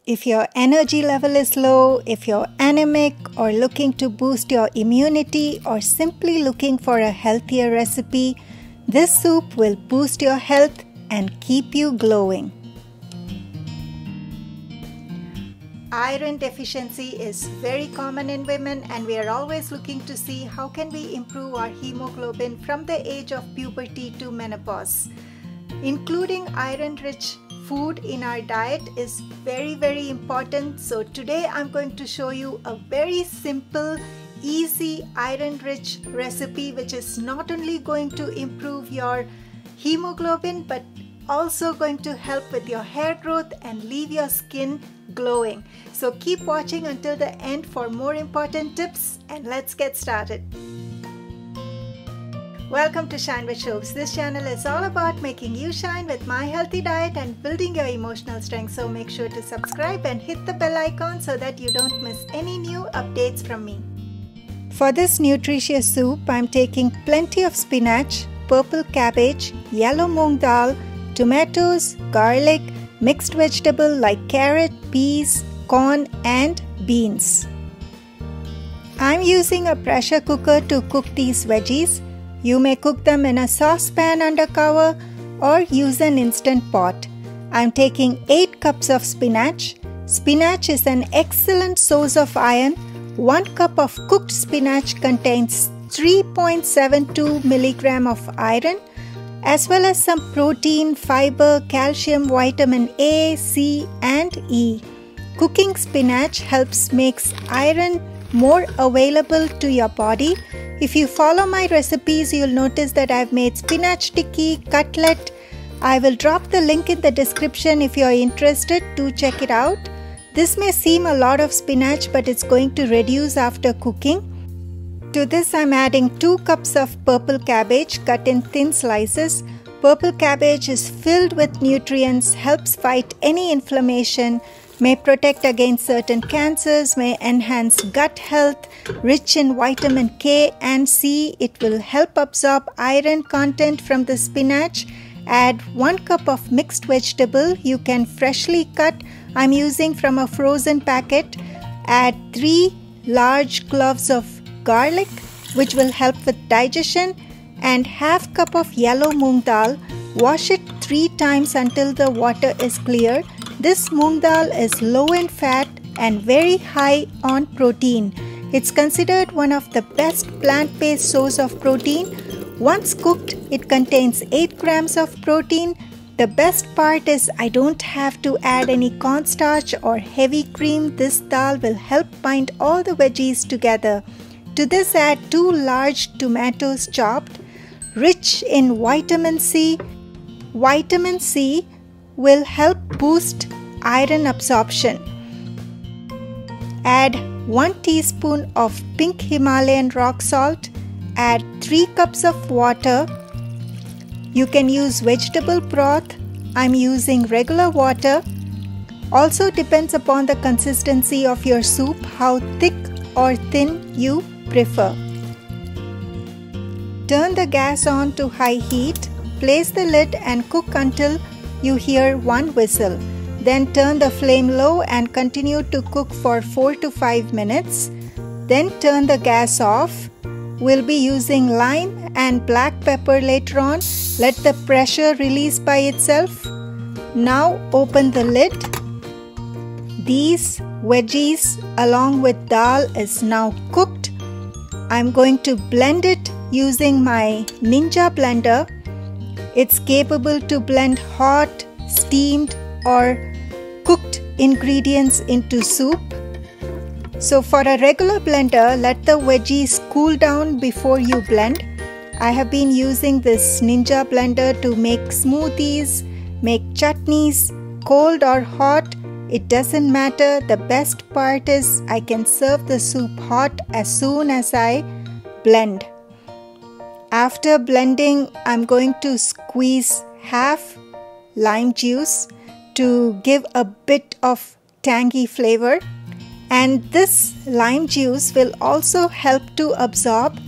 If your energy level is low, if you're anemic or looking to boost your immunity or simply looking for a healthier recipe, this soup will boost your health and keep you glowing. Iron deficiency is very common in women, and we are always looking to see how can we improve our hemoglobin from the age of puberty to menopause. Including iron-rich food in our diet is very important. So today I'm going to show you a very simple, easy iron-rich recipe which is not only going to improve your hemoglobin but also going to help with your hair growth and leave your skin glowing. So keep watching until the end for more important tips, and let's get started. Welcome to Shine with Shobes. This channel is all about making you shine with my healthy diet and building your emotional strength. So make sure to subscribe and hit the bell icon so that you don't miss any new updates from me. For this nutritious soup, I'm taking plenty of spinach, purple cabbage, yellow moong dal, tomatoes, garlic, mixed vegetable like carrot, peas, corn and beans. I'm using a pressure cooker to cook these veggies. You may cook them in a saucepan under cover or use an instant pot. I'm taking 8 cups of spinach. Spinach is an excellent source of iron. 1 cup of cooked spinach contains 3.72 milligram of iron, as well as some protein, fiber, calcium, vitamin A, C and E. Cooking spinach helps makes iron more available to your body. If you follow my recipes, you'll notice that I've made spinach tikki, cutlet. I will drop the link in the description if you're interested. Do check it out. This may seem a lot of spinach, but it's going to reduce after cooking. To this I'm adding 2 cups of purple cabbage cut in thin slices. Purple cabbage is filled with nutrients, helps fight any inflammation, may protect against certain cancers, may enhance gut health, rich in vitamin K and C. It will help absorb iron content from the spinach. Add 1 cup of mixed vegetable. You can freshly cut. I'm using from a frozen packet. Add 3 large cloves of garlic, which will help with digestion, and half cup of yellow moong dal. Wash it 3 times until the water is clear. This moong dal is low in fat and very high on protein. It's considered one of the best plant-based source of protein. Once cooked, it contains 8 grams of protein. The best part is I don't have to add any cornstarch or heavy cream. This dal will help bind all the veggies together. To this add 2 large tomatoes chopped, rich in vitamin C. Vitamin C will help boost iron absorption. Add 1 teaspoon of pink Himalayan rock salt. Add 3 cups of water. You can use vegetable broth. I'm using regular water. Also depends upon the consistency of your soup, how thick or thin you prefer. Turn the gas on to high heat. Place the lid and cook until you hear 1 whistle. Then turn the flame low and continue to cook for 4 to 5 minutes. Then turn the gas off. We'll be using lime and black pepper later on. Let the pressure release by itself. Now open the lid. These veggies along with dal is now cooked. I'm going to blend it using my Ninja blender. It's capable to blend hot, steamed or cooked ingredients into soup. So for a regular blender, let the veggies cool down before you blend. I have been using this Ninja blender to make smoothies, make chutneys, cold or hot. It doesn't matter. The best part is I can serve the soup hot as soon as I blend. After blending, I'm going to squeeze half lime juice to give a bit of tangy flavor. And this lime juice will also help to absorb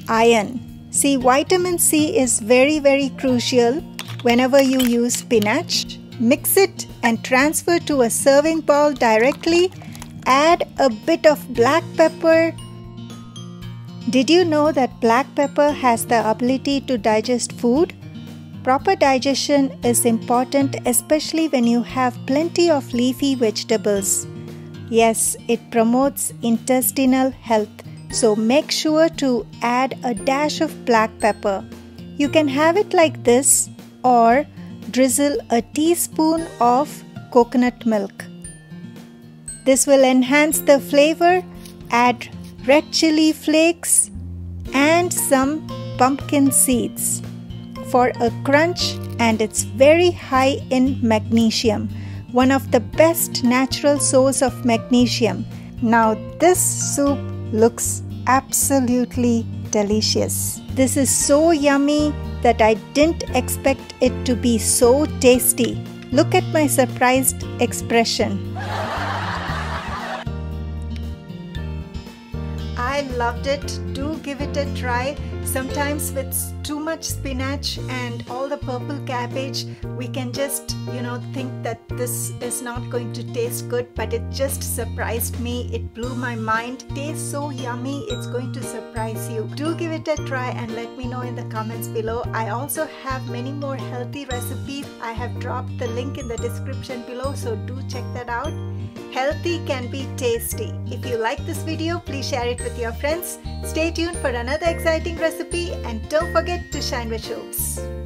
iron. See, vitamin C is very crucial whenever you use spinach. Mix it and transfer to a serving bowl directly. Add a bit of black pepper. Did you know that black pepper has the ability to digest food? Proper digestion is important, especially when you have plenty of leafy vegetables. Yes, it promotes intestinal health, so make sure to add a dash of black pepper. You can have it like this or drizzle a teaspoon of coconut milk. This will enhance the flavor. Add red chili flakes and some pumpkin seeds for a crunch, and it's very high in magnesium, one of the best natural source of magnesium. Now this soup looks absolutely delicious. This is so yummy that I didn't expect it to be so tasty. Look at my surprised expression. I loved it. Do give it a try. Sometimes with too much spinach and all the purple cabbage, we can just, think that this is not going to taste good, but it just surprised me. It blew my mind. It tastes so yummy, it's going to surprise you. Do give it a try and let me know in the comments below. I also have many more healthy recipes. I have dropped the link in the description below, so do check that out. Healthy can be tasty. If you like this video, please share it with your friends. Stay tuned for another exciting recipe and don't forget to shine with Shobes.